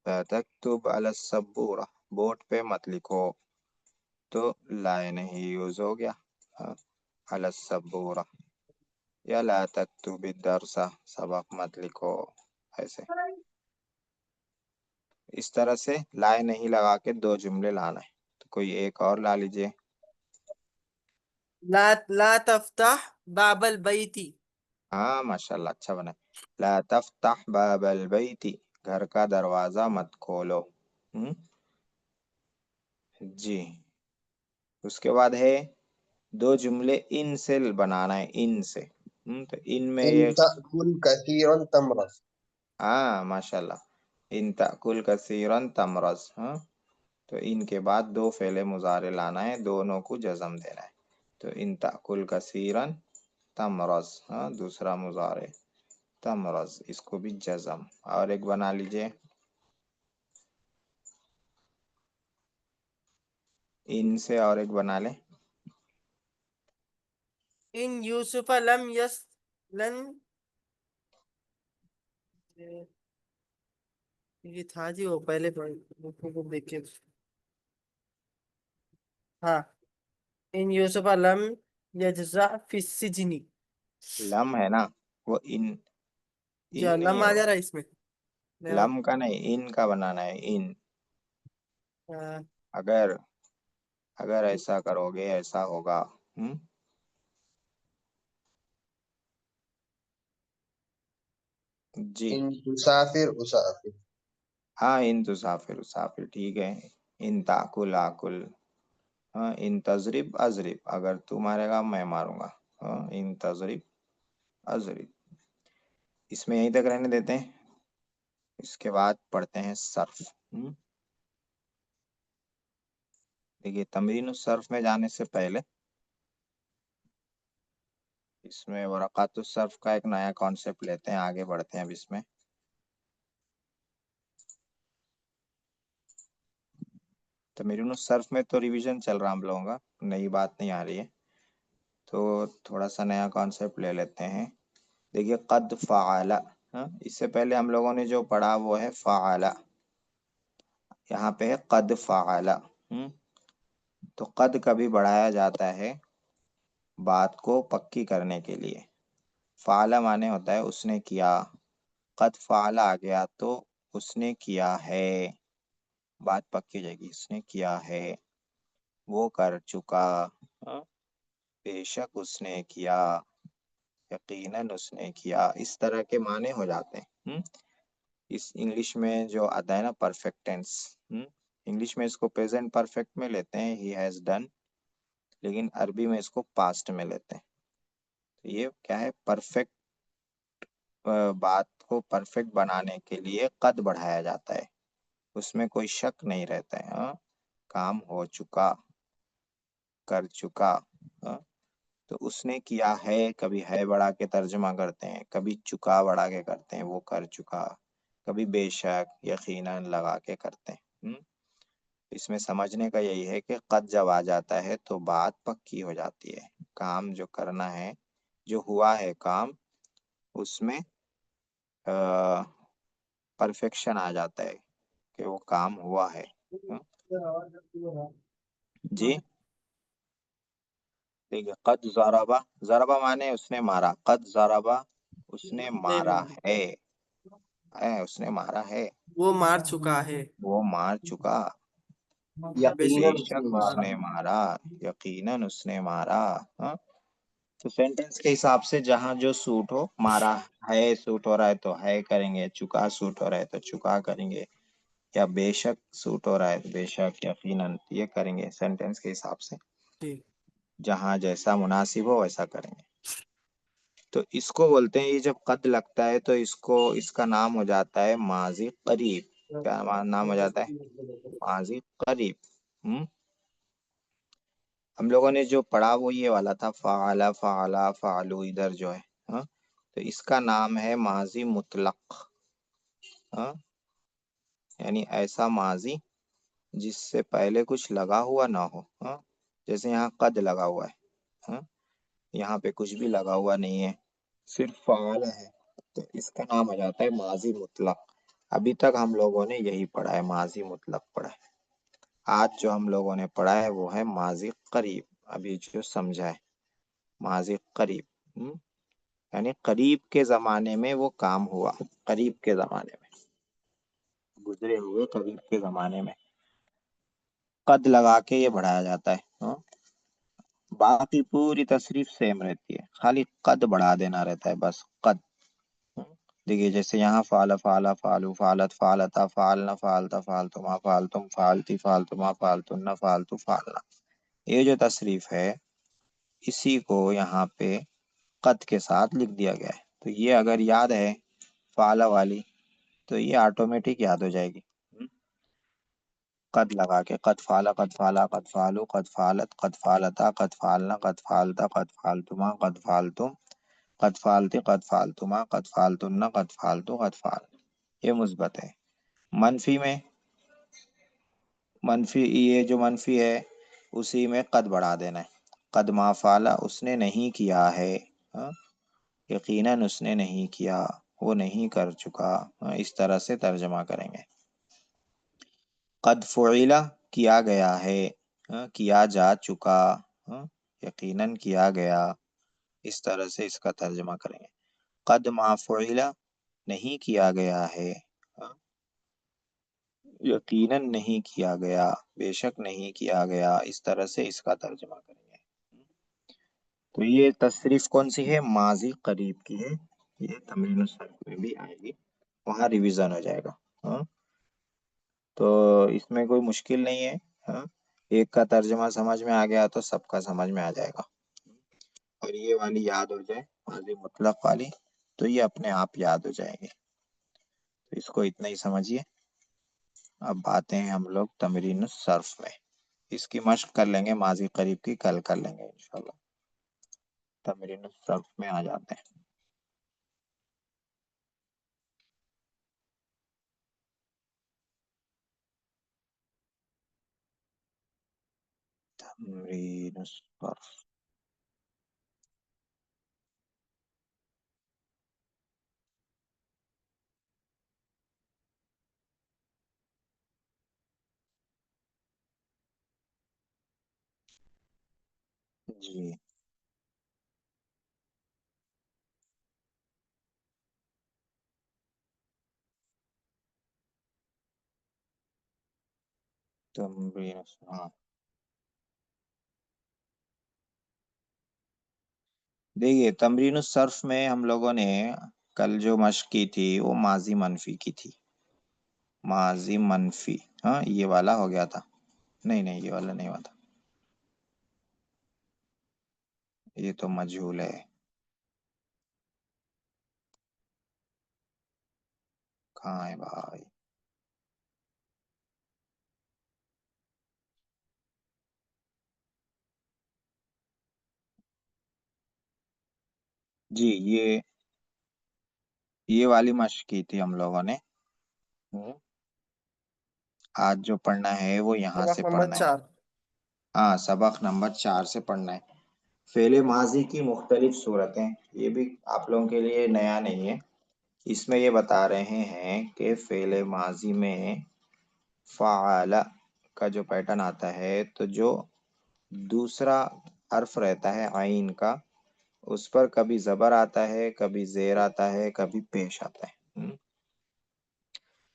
لا تکتب علی السبورہ، بورڈ پہ مت لکھو، تو لائے نہیں یوز ہو گیا، علی السبورہ، یا لا تکتب الدرس، سبق مت لکھو، ایسے اس طرح سے لائے نہیں لگا کے دو جملے لانا ہے۔ تو کوئی ایک اور لا لیجئے، لا تفتح باب البيت، ہاں ماشاءاللہ، اچھا بنا، لا تفتح باب البیت، گھر کا دروازہ مت کھولو۔ جی، اس کے بعد ہے دو جملے ان سے بنانا ہے، ان سے، تو ان میں ان یہ، تأکل کثیرا تمرض، ہاں ماشاءاللہ، ان تأکل کثیرا تمرض، تو ان کے بعد دو فعل مضارع لانا ہے، دونوں کو جزم دینا ہے۔ تو ان تاکل کثیرن تمرز، ہاں دوسرا مضارع تمرز، اس کو بھی جزم. اور ایک بنا لیجئے ان سے، اور ایک بنا لیں ان یوسف لم لن یہ تھا جی، وہ پہلے دیکھیے. ہاں، ان یوسف لم یجزع فی السجن. لم ہے نا، وہ ان کیا نہیں لم ہے آ وہ، جا رہا ہے اس میں؟ لم کا نہیں، ان کا بنانا ہے. ان ہاں، اگر ایسا کرو گے ایسا ہوگا. جی ان تسافر اسافر. ہاں ان تسافر اسافر ٹھیک ہے. ان تاکل آکل. ہاں ان تضرب اضرب، اگر تو مارے گا میں ماروں گا. ہاں ان تضرب اضرب. اس میں یہیں تک رہنے دیتے ہیں، اس کے بعد پڑھتے ہیں صرف. دیکھیے تمرین الصرف میں جانے سے پہلے اس میں ورقات الصرف کا ایک نیا کانسیپٹ لیتے ہیں، آگے بڑھتے ہیں اب اس میں. تمرین الصرف میں تو ریویژن چل رہا ہم لوگوں کا، نئی بات نہیں آ رہی ہے، تو تھوڑا سا نیا کانسیپٹ لے لیتے ہیں. دیکھیے قد فعل، اس سے پہلے ہم لوگوں نے جو پڑھا وہ ہے فعل، یہاں پہ ہے قد فعل. تو قد کبھی بڑھایا جاتا ہے بات کو پکی کرنے کے لیے. فعل مانے ہوتا ہے اس نے کیا، قد فعل آ گیا تو اس نے کیا ہے، بات پکی جائے گی. اس نے کیا ہے، وہ کر چکا، بے شک اس نے کیا، یقیناً اس نے کیا، اس طرح کے معنی ہو جاتے ہیں. اس انگلش میں جو آتا ہے نا پرفیکٹ ٹینس، انگلش میں اس کو پریزنٹ پرفیکٹ میں لیتے ہیں ہی ہیز ڈن، لیکن عربی میں اس کو پاسٹ میں لیتے ہیں. تو یہ کیا ہے، پرفیکٹ بات کو پرفیکٹ بنانے کے لیے قد بڑھایا جاتا ہے، اس میں کوئی شک نہیں رہتا ہے. کام ہو چکا، کر چکا. تو اس نے کیا ہے، کبھی ہے بڑھا کے ترجمہ کرتے ہیں، کبھی چکا بڑھا کے کرتے ہیں، وہ کر چکا، کبھی بے شک یقیناً لگا کے کرتے ہیں. اس میں سمجھنے کا یہی ہے کہ قد جب آ جاتا ہے تو بات پکی ہو جاتی ہے. کام جو کرنا ہے، جو ہوا ہے کام، اس میں پرفیکشن آ جاتا ہے کہ وہ کام ہوا ہے. جی دیکھیے قد ضربا، ضربا مانے اس نے مارا، قد ضربا اس نے مارا ہے، اس نے مارا ہے، وہ مار چکا ہے، وہ مار چکا، بے یقیناً اس شک نے اس مارا. نے مارا، یقیناً اس نے مارا. تو سینٹینس کے حساب سے جہاں جو سوٹ ہو، مارا ہے سوٹ ہو رہا ہے تو ہے کریں گے، چکا سوٹ ہو رہا ہے تو چکا کریں گے، یا بے شک سوٹ ہو رہا ہے تو بے شک یقیناً یہ کریں گے. سینٹینس کے حساب سے جہاں جیسا مناسب ہو ویسا کریں گے. تو اس کو بولتے ہیں، یہ جب قد لگتا ہے تو اس کا نام ہو جاتا ہے ماضی قریب. کیا نام ہو جاتا ہے؟ ماضی قریب. ہم لوگوں نے جو پڑھا وہ یہ والا تھا، فعل فعل فعلو، ادھر جو ہے تو اس کا نام ہے ماضی مطلق. یعنی ایسا ماضی جس سے پہلے کچھ لگا ہوا نہ ہو. جیسے یہاں قد لگا ہوا ہے، یہاں پہ کچھ بھی لگا ہوا نہیں ہے، صرف فعل ہے، تو اس کا نام ہو جاتا ہے ماضی مطلق. ابھی تک ہم لوگوں نے یہی پڑھا ہے، ماضی مطلق پڑھا ہے. آج جو ہم لوگوں نے پڑھا ہے وہ ہے ماضی قریب. ابھی جو سمجھا ہے ماضی قریب، یعنی قریب کے زمانے میں وہ کام ہوا، قریب کے زمانے میں، گزرے ہوئے قریب کے زمانے میں قد لگا کے یہ بڑھایا جاتا ہے. باقی پوری تصریف سیم رہتی ہے، خالی قد بڑھا دینا رہتا ہے بس، قد. دیکھیے جیسے یہاں فعل فعل فعلو فعلت فعلتا فعلنا فعلتا فعلتما فعلتم فعلتی فعلتما فعلتن فعلتو فعلنا، یہ جو تصریف ہے اسی کو یہاں پہ قد کے ساتھ لکھ دیا گیا ہے. تو یہ اگر یاد ہے فعل والی تو یہ آٹومیٹک یاد ہو جائے گی. قد لگا کے، قد فعل، قد فعلا، قد فعلوا، قد فعلت، قد فعلتا، قد فعلنا، قد فعلتا، قد فعلتما، قد فعلتم، قد فعلتی، قد فعلتما، قد فعلتن، قد فعلتو، قد فعل. یہ مثبت ہے. منفی میں، منفی یہ جو منفی ہے اسی میں قد بڑھا دینا ہے. قد ما فعل، اس نے نہیں کیا ہے، یقیناً اس نے نہیں کیا، وہ نہیں کر چکا. اس طرح سے ترجمہ کریں گے. قد فعل، کیا گیا ہے، کیا جا چکا، یقیناً کیا گیا. اس طرح سے اس کا ترجمہ کریں گے. قد ما فعل، نہیں کیا گیا ہے، یقیناً نہیں کیا گیا، بے شک نہیں کیا گیا. اس طرح سے اس کا ترجمہ کریں گے. تو یہ تصریف کون سی ہے؟ ماضی قریب کی ہے. یہ تمرین الصرف میں بھی آئے گی، وہاں ریویژن ہو جائے گا. تو اس میں کوئی مشکل نہیں ہے. ایک کا ترجمہ سمجھ میں آ گیا تو سب کا سمجھ میں آ جائے گا. اور یہ والی یاد ہو جائے، ماضی مطلق والی، تو یہ اپنے آپ یاد ہو جائیں گے. تو اس کو اتنا ہی سمجھیے. اب آتے ہیں ہم لوگ تمرین الصرف میں. اس کی مشق کر لیں گے، ماضی قریب کی کل کر لیں گے انشاءاللہ. تمرین الصرف میں آ جاتے ہیں. تمرین الصرف. جی تمرین، ہاں دیکھیے تمرین الصرف میں ہم لوگوں نے کل جو مشق کی تھی وہ ماضی منفی کی تھی. ماضی منفی، ہاں یہ والا ہو گیا تھا. نہیں نہیں، یہ والا نہیں ہوا تھا. یہ تو مجہول ہے. کہاں ہے بھائی؟ جی یہ والی مشق کی تھی ہم لوگوں نے. آج جو پڑھنا ہے وہ یہاں سبق سے نمبر پڑھنا ہے. 4. ہاں سبق نمبر 4 سے پڑھنا ہے. فعل ماضی کی مختلف صورتیں، یہ بھی آپ لوگوں کے لیے نیا نہیں ہے. اس میں یہ بتا رہے ہیں کہ فعل ماضی میں فعل کا جو پیٹرن آتا ہے، تو جو دوسرا حرف رہتا ہے عین کا، اس پر کبھی زبر آتا ہے، کبھی زیر آتا ہے، کبھی پیش آتا ہے.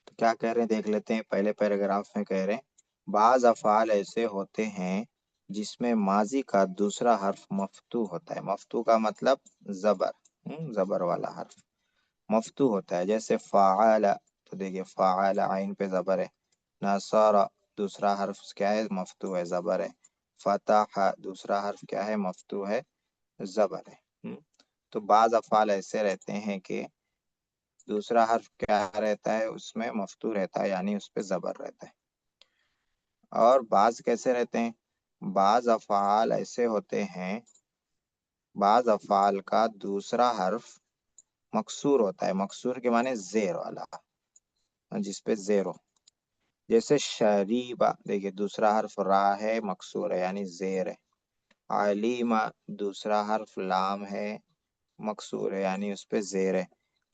تو کیا کہہ رہے ہیں دیکھ لیتے ہیں. پہلے پیراگراف میں کہہ رہے ہیں بعض افعال ایسے ہوتے ہیں جس میں ماضی کا دوسرا حرف مفتوح ہوتا ہے. مفتوح کا مطلب زبر، زبر والا حرف مفتوح ہوتا ہے. جیسے فعل، تو دیکھیے فعل عین پہ زبر ہے. نصر، دوسرا حرف کیا ہے؟ مفتوح ہے، زبر ہے. فتح، دوسرا حرف کیا ہے؟ مفتوح ہے، زبر ہے. تو بعض افعال ایسے رہتے ہیں کہ دوسرا حرف کیا رہتا ہے؟ اس میں مفتوح رہتا ہے، یعنی اس پہ زبر رہتا ہے. اور بعض کیسے رہتے ہیں؟ بعض افعال ایسے ہوتے ہیں، بعض افعال کا دوسرا حرف مکسور ہوتا ہے. مکسور کے معنی زیر والا، جس پہ زیر ہو. جیسے شریبہ، دیکھیے دوسرا حرف را ہے، مکسور ہے یعنی زیر ہے. علیمہ، دوسرا حرف لام ہے، مکسور ہے یعنی اس پہ زیر ہے.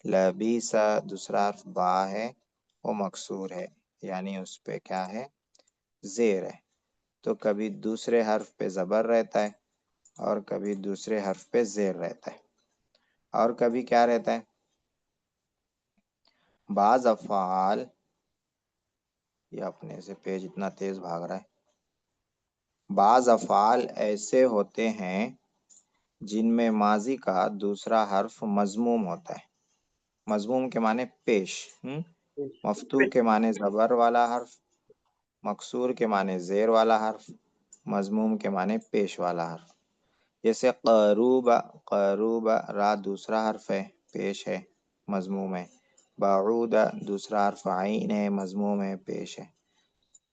لبیسہ، دوسرا حرف با ہے، وہ مکسور ہے یعنی اس پہ کیا ہے؟ زیر ہے. تو کبھی دوسرے حرف پہ زبر رہتا ہے اور کبھی دوسرے حرف پہ زیر رہتا ہے. اور کبھی کیا رہتا ہے؟ بعض افعال، یہ اپنے سے پیج اتنا تیز بھاگ رہا ہے. بعض افعال ایسے ہوتے ہیں جن میں ماضی کا دوسرا حرف مضموم ہوتا ہے. مضموم کے معنی پیش. مفتوح کے معنی زبر والا حرف، مکسور کے معنی زیر والا حرف، مضموم کے معنی پیش والا حرف. جیسے قروب، قروب را دوسرا حرف ہے، پیش ہے، مضموم ہے. بعود، دوسرا حرف عین ہے، مضموم ہے، پیش ہے.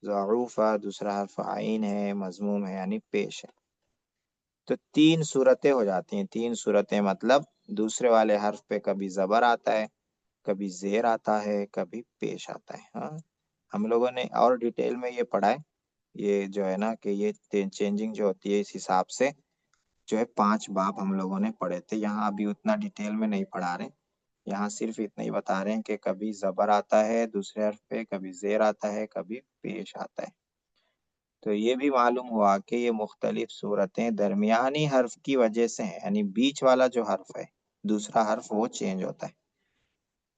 ضعوفہ دوسرا حرف عین ہے، مضموم ہے یعنی پیش ہے. تو 3 صورتیں ہو جاتی ہیں. 3 صورتیں مطلب دوسرے والے حرف پہ کبھی زبر آتا ہے، کبھی زیر آتا ہے، کبھی پیش آتا ہے. ہاں ہم لوگوں نے اور ڈیٹیل میں یہ پڑھا ہے. یہ جو ہے نا کہ یہ چینجنگ جو ہوتی ہے اس حساب سے جو ہے 5 باب ہم لوگوں نے پڑھے تھے. یہاں ابھی اتنا ڈیٹیل میں نہیں پڑھا رہے، یہاں صرف اتنا ہی بتا رہے ہیں کہ کبھی زبر آتا ہے دوسرے حرف پہ، کبھی زیر آتا ہے، کبھی پیش آتا ہے. تو یہ بھی معلوم ہوا کہ یہ مختلف صورتیں درمیانی حرف کی وجہ سے ہیں، یعنی بیچ والا جو حرف ہے دوسرا حرف وہ چینج ہوتا ہے.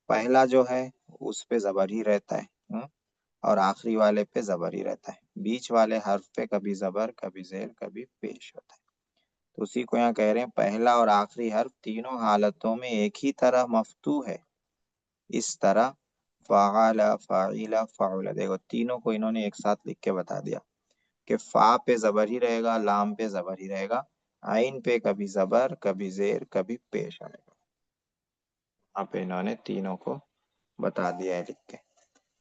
پہلا جو ہے اس پہ زبر ہی رہتا ہے اور آخری والے پہ زبر ہی رہتا ہے. بیچ والے حرف پہ کبھی زبر، کبھی زیر، کبھی پیش ہوتا ہے. تو اسی کو یہاں کہہ رہے ہیں پہلا اور آخری حرف تینوں حالتوں میں ایک ہی طرح مفتوح ہے. اس طرح فعل، فاعل، فعل، دیکھو تینوں کو انہوں نے ایک ساتھ لکھ کے بتا دیا کہ فا پہ زبر ہی رہے گا، لام پہ زبر ہی رہے گا، عین پہ کبھی زبر، کبھی زیر، کبھی پیش آئے گا. یہاں پہ انہوں نے تینوں کو بتا دیا ہے لکھ کے.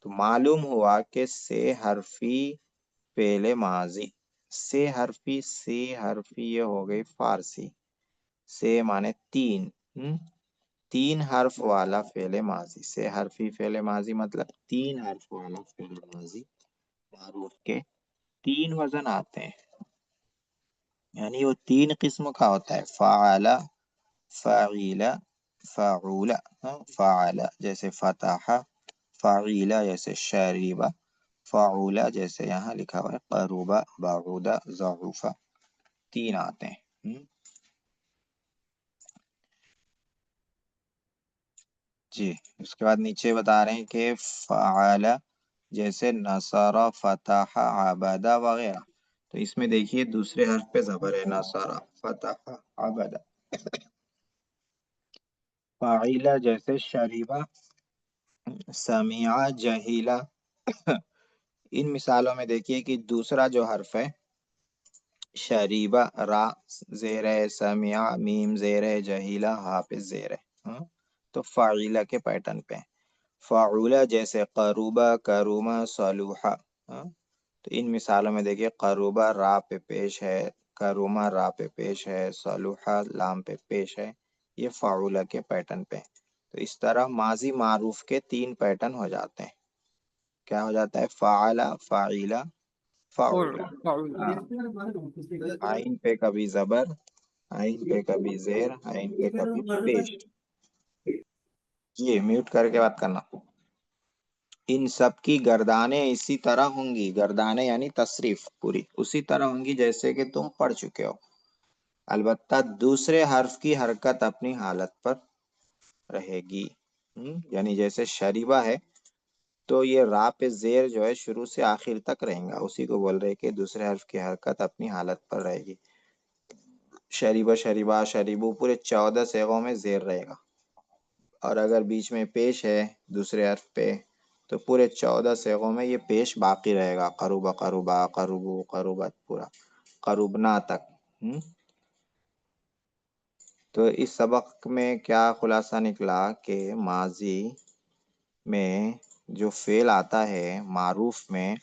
تو معلوم ہوا کہ سے حرفی فعل ماضی، سے حرفی یہ ہو گئی فارسی. سے مانے تین، تین حرف والا فعل ماضی. سے حرفی فعل ماضی مطلب 3 حرف والا فعل ماضی معروف کے 3 وزن آتے ہیں، یعنی وہ 3 قسم کا ہوتا ہے. فعل، فعیل، فعول. فعل جیسے فتح، فعیل جیسے شریبہ، فعول جیسے یہاں لکھا ہوا ہے قربہ، بعودہ، ضعوفہ. 3 آتے ہیں. جی اس کے بعد نیچے بتا رہے ہیں کہ فعل جیسے نصر، فتح، عبدہ وغیرہ. تو اس میں دیکھیے دوسرے حرف پہ زبر ہے، نصر، فتح، عبدہ. فاعلہ جیسے شریبہ، سمیع، جہیلہ. ان مثالوں میں دیکھیے کہ دوسرا جو حرف ہے شریبہ را زیر ہے، سمیع میم زیر ہے، جہیلہ حافظ زیر ہے. تو فاعلہ کے پیٹرن پہ. فعولہ جیسے قروبہ، کرومہ، صلوحہ. تو ان مثالوں میں دیکھیے قروبہ را پہ پیش ہے، کرومہ را پہ پیش ہے، صلوحہ لام پہ پیش ہے. یہ فعولہ کے پیٹرن پہ. تو اس طرح ماضی معروف کے 3 پیٹرن ہو جاتے ہیں. کیا ہو جاتا ہے؟ فعل، فاعلہ، فعولہ. عین پہ کبھی زبر، عین پہ کبھی زیر، عین پہ کبھی پیش. یہ میوٹ کر کے بات کرنا. ان سب کی گردانیں اسی طرح ہوں گی، گردانیں یعنی تصریف پوری اسی طرح ہوں گی جیسے کہ تم پڑھ چکے ہو. البتہ دوسرے حرف کی حرکت اپنی حالت پر رہے گی. یعنی جیسے شریبہ ہے تو یہ را پہ زیر جو ہے شروع سے آخر تک رہیں گا، اسی کو بول رہے کہ دوسرے حرف کی حرکت اپنی حالت پر رہے گی. شریبہ، شریبہ، شریبو پورے 14 صیغوں میں زیر رہے گا. اور اگر بیچ میں پیش ہے دوسرے حرف پہ تو پورے 14 صیغوں میں یہ پیش باقی رہے گا. قروبہ، قروبہ، قروبو، قروبت، پورا قروبنا تک. تو اس سبق میں کیا خلاصہ نکلا کہ ماضی میں جو فعل آتا ہے معروف میں،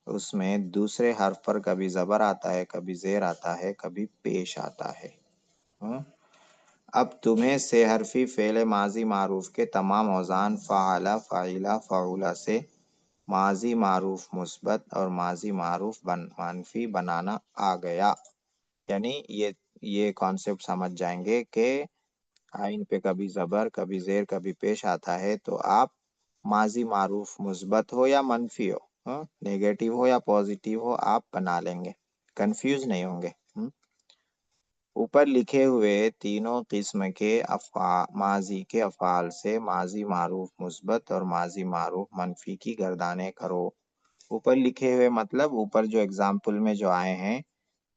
اس میں دوسرے حرف پر کبھی زبر آتا ہے، کبھی زیر آتا ہے، کبھی پیش آتا ہے. اب تمہیں سے حرفی فعل ماضی معروف کے تمام اوزان فعل، فاعلہ، فعولہ سے ماضی معروف مثبت اور ماضی معروف منفی بنانا آ گیا. یعنی یہ کانسیپٹ سمجھ جائیں گے کہ عین پہ کبھی زبر، کبھی زیر، کبھی پیش آتا ہے تو آپ ماضی معروف مثبت ہو یا منفی ہو، نیگیٹو ہو یا پازیٹیو ہو، آپ بنا لیں گے، کنفیوز نہیں ہوں گے. اوپر لکھے ہوئے تینوں قسم کے ماضی کے افعال سے ماضی معروف مثبت اور ماضی معروف منفی کی گردانیں کرو. اوپر لکھے ہوئے مطلب اوپر جو اگزامپل میں جو آئے ہیں،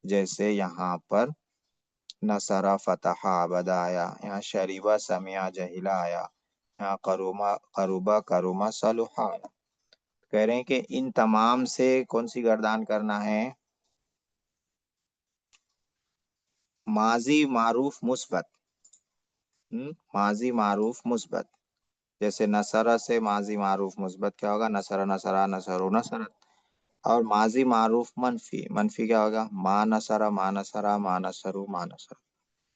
جیسے یہاں پر نصرہ، فتح، عبدہ آیا، یہاں شریبہ، سمیع، جہیلہ آیا، یہاں قروبہ، کرومہ، صلوحہ آیا. کہہ رہے ہیں کہ ان تمام سے کون سی گردان کرنا ہے؟ ماضی معروف مثبت. ماضی معروف مثبت. جیسے نصرہ سے ماضی معروف مثبت کیا ہوگا؟ نصرہ، نصرہ، نصرو، نصرت. اور ماضی معروف منفی، منفی کیا ہوگا؟ ما نصرہ، ما نصرہ، ما نصرو، ما نصر.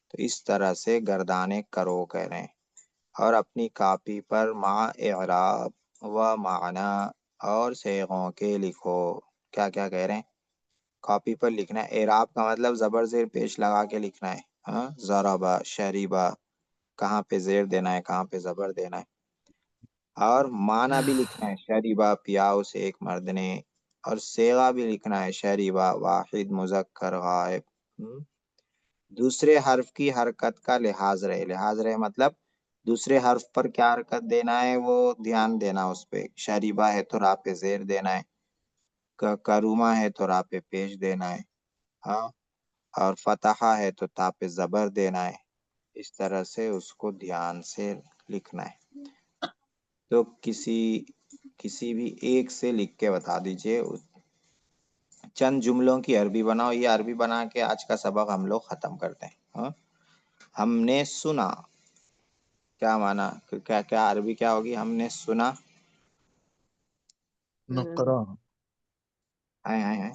تو اس طرح سے گردانے کرو کہہ رہے ہیں. اور اپنی کاپی پر مع اعراب و معنی اور صیغوں کے لکھو. کیا کیا کہہ رہے ہیں؟ کاپی پر لکھنا ہے. اعراب کا مطلب زبر زیر پیش لگا کے لکھنا ہے. ہاں، ضربا، شریبا، کہاں پہ زیر دینا ہے، کہاں پہ زبر دینا ہے. اور معنی بھی لکھنا ہے. شریبا پیا اسے ایک مرد نے. اور صیغہ بھی لکھنا ہے. شریبا واحد مذکر غائب. دوسرے حرف کی حرکت کا لحاظ رہے. لحاظ رہے مطلب دوسرے حرف پر کیا حرکت دینا ہے وہ دھیان دینا اس پہ. شریبا ہے تو را پہ زیر دینا ہے. کروما ہے تو را پہ پیش دینا ہے. ہاں، اور فتحہ ہے تو تا پہ زبر دینا ہے. اس طرح سے اس کو دھیان سے لکھنا ہے. تو کسی بھی ایک سے لکھ کے بتا دیجئے. چند جملوں کی عربی بناؤ. یہ عربی بنا کے آج کا سبق ہم لوگ ختم کرتے ہیں. ہاں، ہم نے سنا، کیا مانا؟ کیا کیا عربی کیا ہوگی؟ ہم نے سنا. نقرہ. ہائے ہائے ہائے،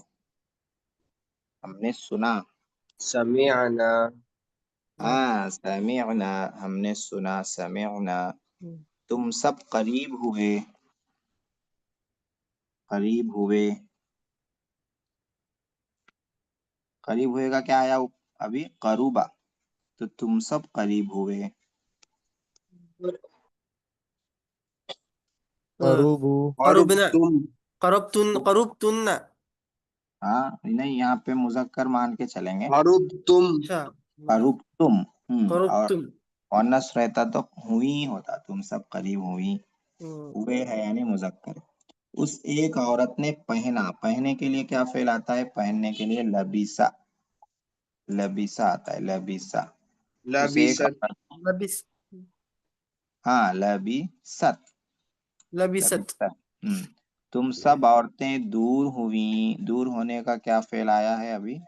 ہم نے سنا. سمعنا. ہاں، سمعنا، ہم نے سنا. سمعنا. تم سب قریب ہوئے. قریب ہوئے. قریب ہوئے گا کیا آیا ابھی؟ قروبا. تو تم سب قریب ہوئے. قروبو. قربنا، قربتم. قربتن. ہاں نہیں، یہاں پہ مذکر مان کے چلیں گے. قربتم. اچھا، قربتم. اور قربتم. مؤنث رہتا تو ہوئی ہوتا. تم سب قریب ہوئی. ہوئے ہے یعنی مذکر. اس ایک عورت نے پہنا. پہنے کے لیے کیا فعل آتا ہے؟ پہننے کے لیے لبیسا. لبیسا آتا ہے. لبیسا. اس ایک لبست. عورت، لبس، ہاں، لبیست. لبست. لبیست. تم سب عورتیں دور ہوئیں. دور ہونے کا کیا فعل آیا ہے ابھی؟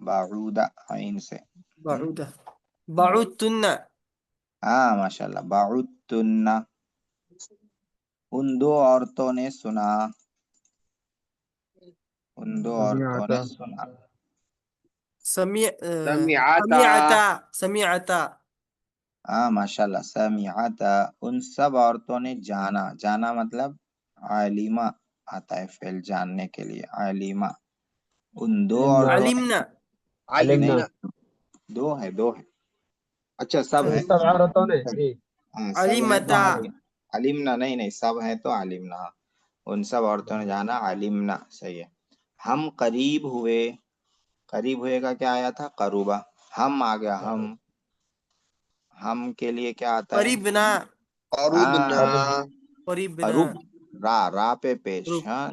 بعودہ، عین سے. بعودہ، بعودتن. ہاں ماشاء اللہ. بعودتن. ان دو عورتوں نے سنا. ان دو عورتوں نے سمعت. سنا. سمع سمعتا. سمعتا، سمعتا. ہاں ماشاء اللہ. سمعت. ان سب عورتوں نے جانا. جانا مطلب عالمہ آتا ہے فعل جاننے کے لیے. عالمہ. ان دو عورتوں نے. علمنا. علمنا. نہیں، دو ہے، دو ہے. اچھا سب ہے. سب عورتوں نے. ہاں سب ہے تو علمتا. علمنا. نہیں نہیں، سب ہے تو علمنا. ان سب عورتوں نے جانا. علمنا صحیح ہے. ہم قریب ہوئے. قریب ہوئے کا کیا آیا تھا؟ قروبا. ہم آ گیا. ہم کے لیے کیا آتا ہے؟ قریبنا، قربنا. قریبنا. قروب. را پہ پیش. قرب. ہاں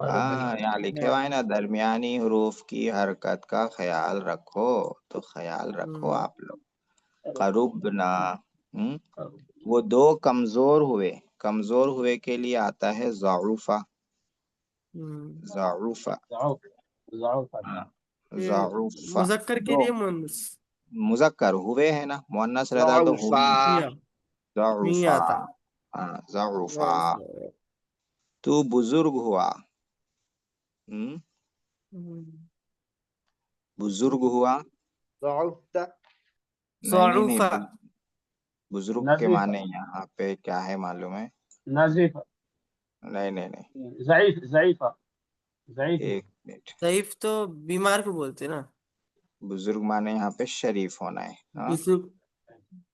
ہاں، یہاں لکھے ہوئے نا درمیانی حروف کی حرکت کا خیال رکھو. تو خیال رکھو آپ لوگ. قربنا. وہ دو کمزور ہوئے. کمزور ہوئے کے لیے آتا ہے ضعوفہ. ضعوفہ. ہاں، ضعوفہ. مذکر کے دو لیے مؤنث مذکر ہوئے ہے نا، مؤنث رہتا تو ہوئی. ضعفا. نہیں ضعوفہ. آتا. ہاں ضعوفہ. تو بزرگ ہوا. بزرگ ہوا. ضعفت. نہیں نہیں نہیں، ضعوفہ. بزرگ کے نزیف. معنی یہاں پہ کیا ہے معلوم ہے؟ نزیف. نہیں نہیں نہیں، ضعیف. ضعیفہ. ضعیف. ایک منٹ. ضعیف تو بیمار کو بولتے نا. بزرگ معنی یہاں پہ شریف ہونا ہے. ہاں بزرگ.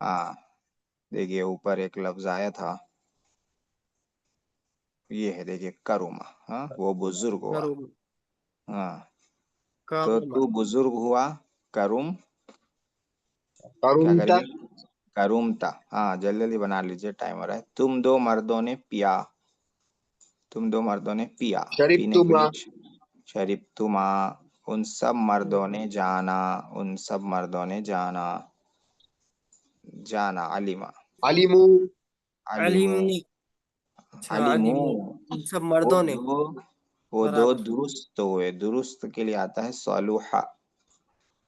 ہاں، دیکھیے اوپر ایک لفظ آیا تھا، یہ ہے دیکھیے کروما. ہاں، وہ بزرگ ہوا. کروم. ہاں، تو کروما. تو بزرگ ہوا. کروم. کیا قرمت. کریے؟ کرومتا. ہاں جلدی جلدی بنا لیجیے، ٹائمر ہے. تم دو مردوں نے پیا. تم دو مردوں نے پیا. پینے کے شربتما. لیے شریف تما. ان سب مردوں نے جانا. ان سب مردوں نے جانا. جانا. علیما. علموا. علیمو. علمنی. اچھا، علیمو. علمو. ان سب وہ مردوں نے. دو وہ دو برابر. درست ہوئے. درست کے لیے آتا ہے صلوحہ.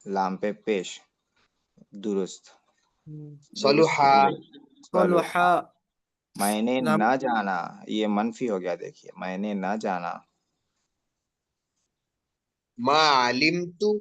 لام پہ پیش. درست. درست صلحا. ہوئے. صلحا. صلوحہ. میں نے لام. نہ جانا. یہ منفی ہو گیا. دیکھیے، میں نے نہ جانا. ما علمت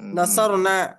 نصرنا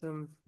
تم-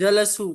جلسوا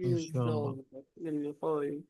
إن شاء الله.